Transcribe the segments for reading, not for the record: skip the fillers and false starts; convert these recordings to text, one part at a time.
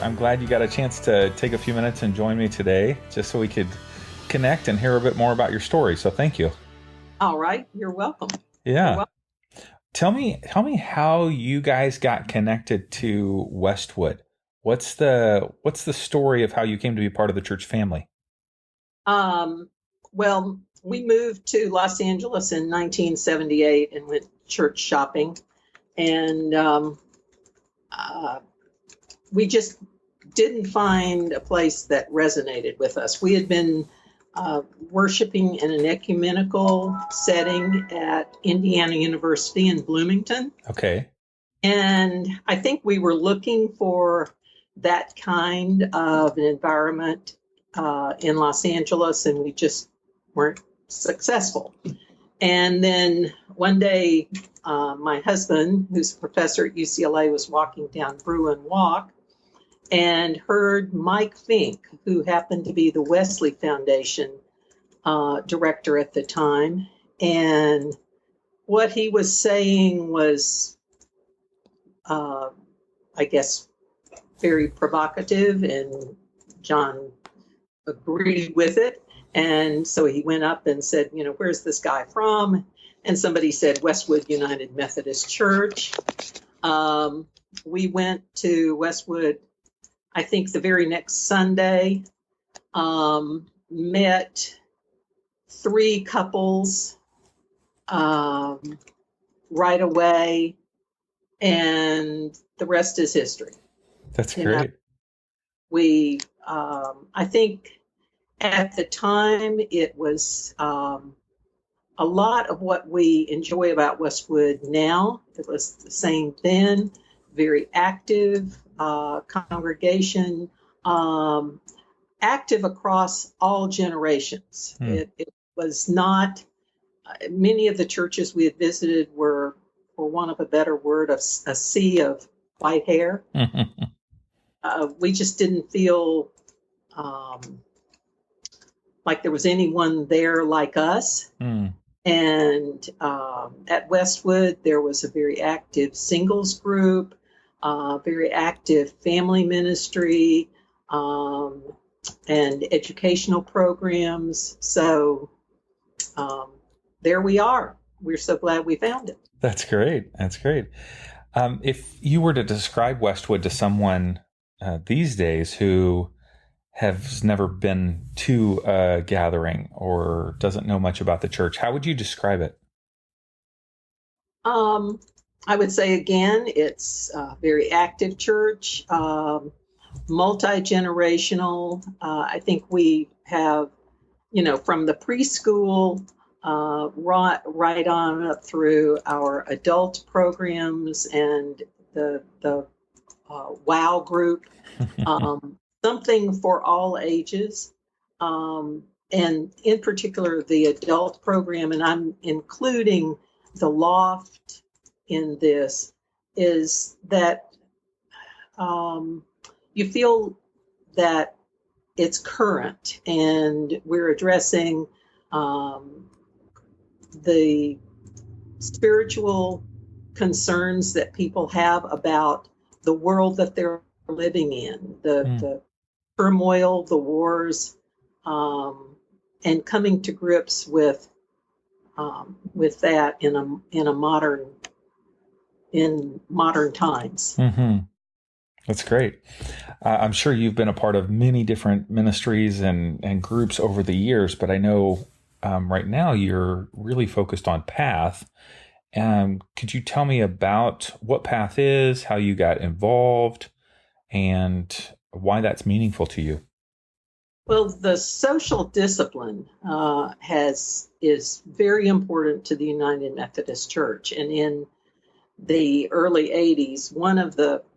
I'm glad you got a chance to take a few minutes and join me today just so we could connect and hear a bit more about your story. So thank you. All right. You're welcome. You're Yeah. welcome. Tell me how you guys got connected to Westwood. What's the story of how you came to be part of the church family? Um, well, we moved to Los Angeles in 1978 and went church shopping. And uh, we just didn't find a place that resonated with us. We had been worshiping in an ecumenical setting at Indiana University in Bloomington. Okay. And I think we were looking for that kind of an environment in Los Angeles, and we just weren't successful. And then one day, my husband, who's a professor at UCLA, was walking down Bruin Walk and heard Mike Fink, who happened to be the Wesley Foundation director at the time. And what he was saying was, I guess, very provocative, and John agreed with it. And so he went up and said, where's this guy from? And somebody said, Westwood United Methodist Church. We went to Westwood, I think, the very next Sunday, met three couples right away, and the rest is history. That's great. I think at the time it was a lot of what we enjoy about Westwood now. It was the same then, very active congregation, active across all generations. It was not, many of the churches we had visited were, for want of a better word, a sea of white hair. We just didn't feel like there was anyone there like us. And at Westwood, there was a very active singles group, very active family ministry, and educational programs. So there we are. We're so glad we found it. That's great. That's great. If you were to describe Westwood to someone these days who has never been to a gathering or doesn't know much about the church, how would you describe it? I would say, again, it's a very active church, multi-generational. I think we have, from the preschool right on up through our adult programs and the WOW group, something for all ages, and in particular the adult program, and I'm including the loft in this, is that you feel that it's current, and we're addressing the spiritual concerns that people have about the world that they're living in, the turmoil, the wars, and coming to grips with that in modern times. That's great. I'm sure you've been a part of many different ministries and groups over the years, but I know right now you're really focused on Path. Could you tell me about what Path is, how you got involved, and why that's meaningful to you? Well, the social discipline is very important to the United Methodist Church. And in the early 80s,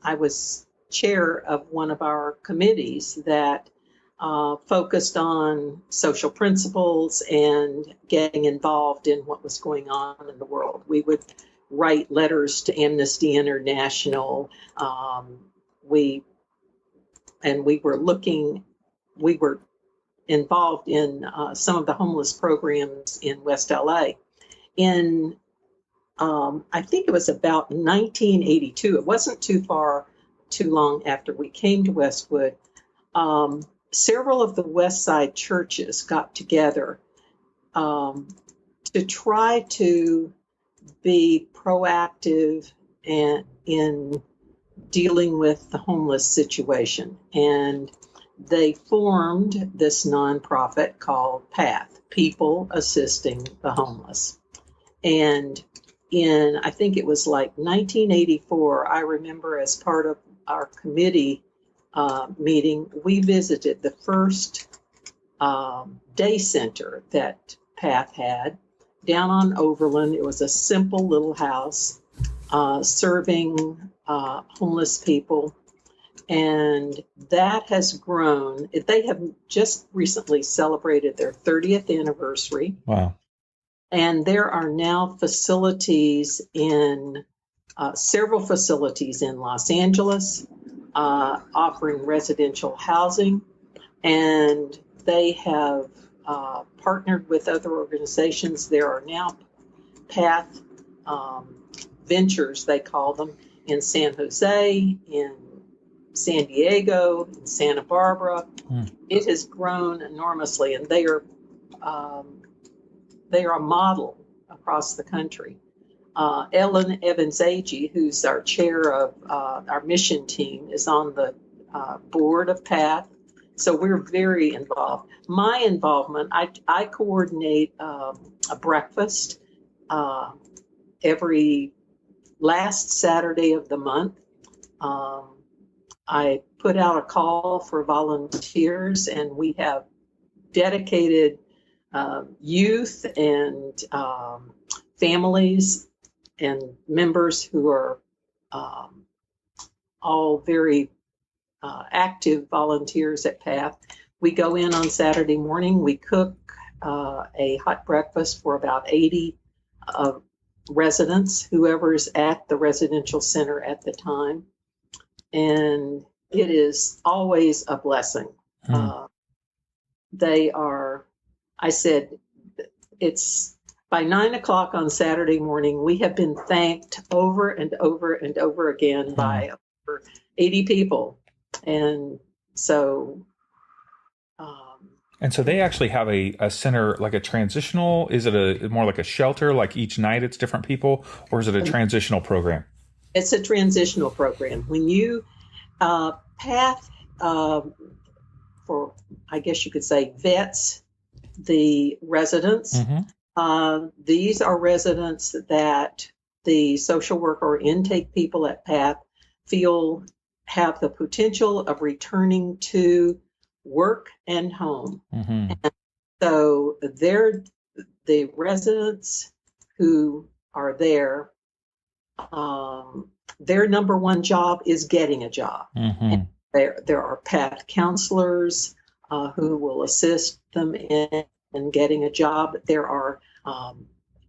I was chair of one of our committees that focused on social principles and getting involved in what was going on in the world. We would write letters to Amnesty International. We were involved in some of the homeless programs in West LA. I think it was about 1982. It wasn't too far too long after we came to Westwood, several of the West Side churches got together to try to be proactive and in dealing with the homeless situation. And they formed this nonprofit called PATH, People Assisting the Homeless. And in, I think it was like 1984, I remember as part of our committee meeting, we visited the first day center that PATH had down on Overland. It was a simple little house serving homeless people. And that has grown. They have just recently celebrated their 30th anniversary. Wow. And there are now facilities in several facilities in Los Angeles offering residential housing. And they have partnered with other organizations. There are now PATH ventures, they call them, in San Jose, in San Diego, in Santa Barbara. It has grown enormously, and they are a model across the country. Ellen Evans-Agee, who's our chair of our mission team, is on the board of PATH. So we're very involved. My involvement, I coordinate a breakfast every last Saturday of the month. I put out a call for volunteers, and we have dedicated youth and families and members who are all very active volunteers at PATH. We go in on Saturday morning. We cook a hot breakfast for about 80 residents, whoever's at the residential center at the time. And it is always a blessing. They are, I said, it's by 9 o'clock on Saturday morning, we have been thanked over and over and over again by over 80 people. And so they actually have a center, like a transitional, is it a more like a shelter, like each night it's different people, or is it a transitional program? It's a transitional program. When you PATH, for, I guess you could say, vets the residents. These are residents that the social worker or intake people at PATH feel have the potential of returning to work and home. And so the residents who are there, their number one job is getting a job. And there are PATH counselors who will assist them in getting a job. There are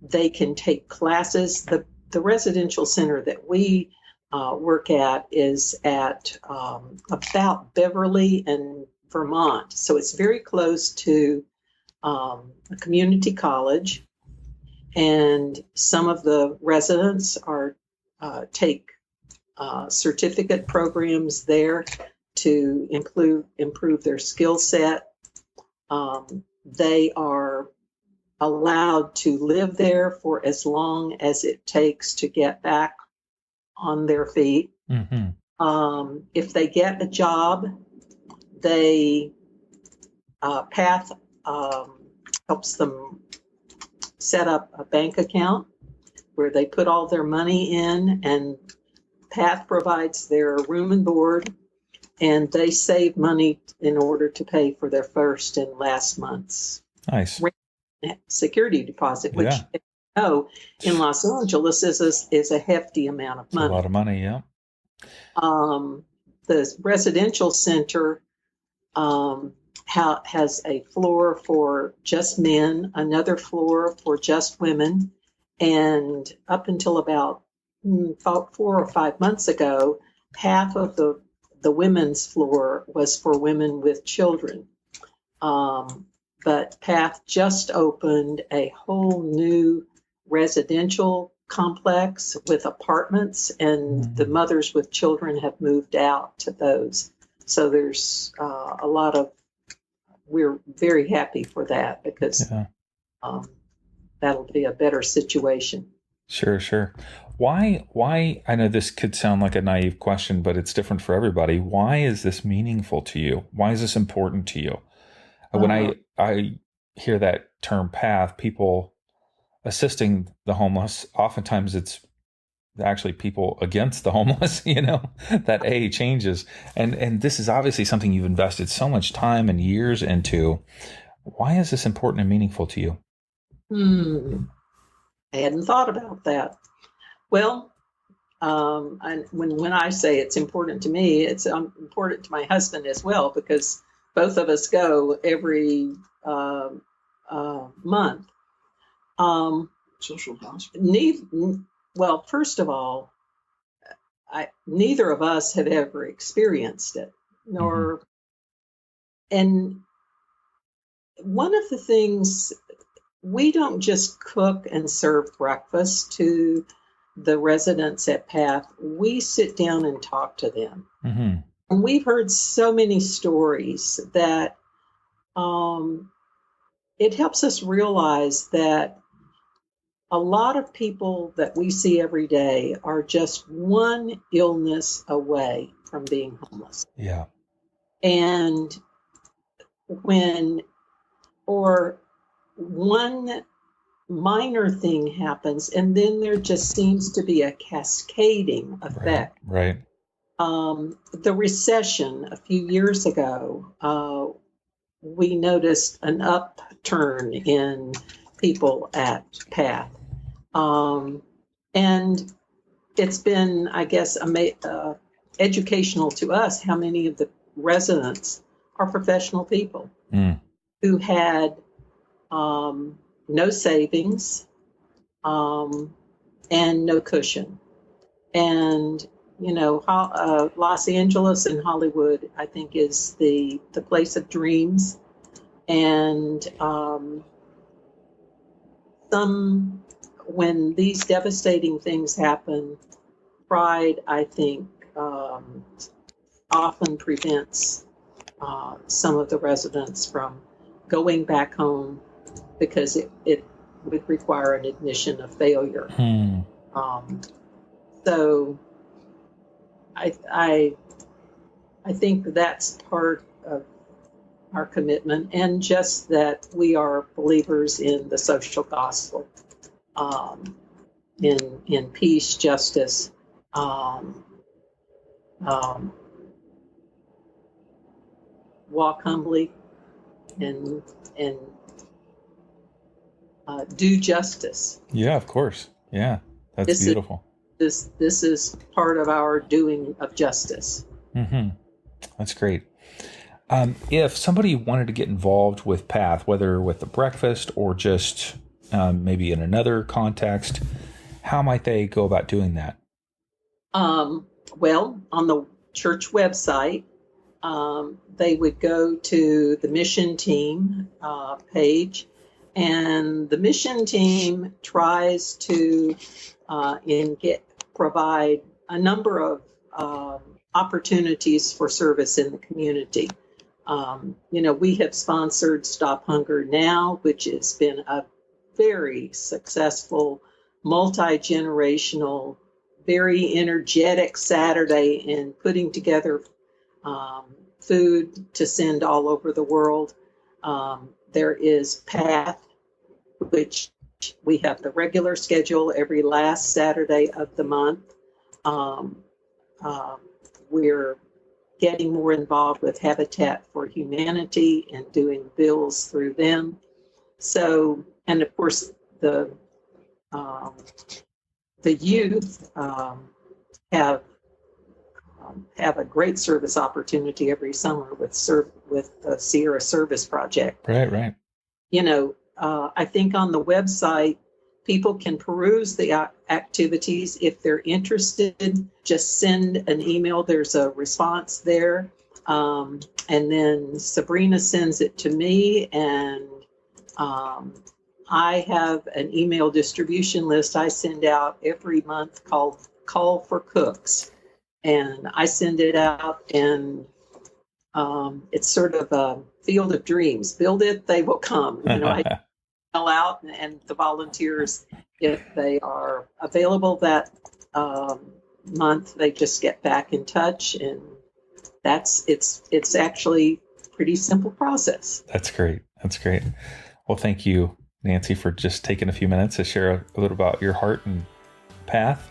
they can take classes. The residential center that we work at is at about Beverly and Vermont. So it's very close to a community college. And some of the residents are take certificate programs there to improve their skill set. They are allowed to live there for as long as it takes to get back on their feet. If they get a job, they PATH helps them set up a bank account where they put all their money in, and PATH provides their room and board, and they save money in order to pay for their first and last month's security deposit, which you know, in Los Angeles is a hefty amount of money. It's a lot of money, yeah. The residential center has a floor for just men, another floor for just women, and up until about 4 or 5 months ago, half of the women's floor was for women with children. But PATH just opened a whole new residential complex with apartments, and the mothers with children have moved out to those. So there's a lot of, we're very happy for that because that'll be a better situation. Sure, sure. Why, I know this could sound like a naive question, but it's different for everybody. Why is this meaningful to you? Why is this important to you? When I hear that term path, people assisting the homeless, oftentimes it's actually people against the homeless, that changes. And this is obviously something you've invested so much time and years into. Why is this important and meaningful to you? I hadn't thought about that. Well, when I say it's important to me, it's important to my husband as well, because both of us go every month. Social hospital. Well, first of all, neither of us have ever experienced it, nor. And one of the things, we don't just cook and serve breakfast to the residents at PATH. We sit down and talk to them. And we've heard so many stories that it helps us realize that a lot of people that we see every day are just one illness away from being homeless. Yeah. And or one minor thing happens, and then there just seems to be a cascading effect. Right. The recession a few years ago, we noticed an upturn in people at PATH. And it's been, I guess, educational to us how many of the residents are professional people who had no savings and no cushion. And, Los Angeles and Hollywood, I think, is the place of dreams. And when these devastating things happen, pride, I think, often prevents some of the residents from going back home, because it would require an admission of failure. So I think that's part of our commitment, and just that we are believers in the social gospel, in peace, justice, walk humbly, and do justice. Yeah, of course. Yeah, that's beautiful. This is part of our doing of justice. That's great. If somebody wanted to get involved with PATH, whether with the breakfast or just maybe in another context, how might they go about doing that? Well, on the church website, they would go to the mission team page, and the mission team tries to provide a number of opportunities for service in the community. We have sponsored Stop Hunger Now, which has been a very successful, multi-generational, very energetic Saturday in putting together food to send all over the world. There is PATH, which we have the regular schedule every last Saturday of the month. We're getting more involved with Habitat for Humanity and doing bills through them. So, and of course, the youth have a great service opportunity every summer with the Sierra Service Project. Right. I think on the website, people can peruse the activities. If they're interested, just send an email. There's a response there. And then Sabrina sends it to me, and I have an email distribution list I send out every month called Call for Cooks. And I send it out, and it's sort of a field of dreams. Build it, they will come. I mail out, and the volunteers, if they are available that month, they just get back in touch, and it's actually a pretty simple process. That's great. That's great. Well, thank you, Nancy, for just taking a few minutes to share a little about your heart and path.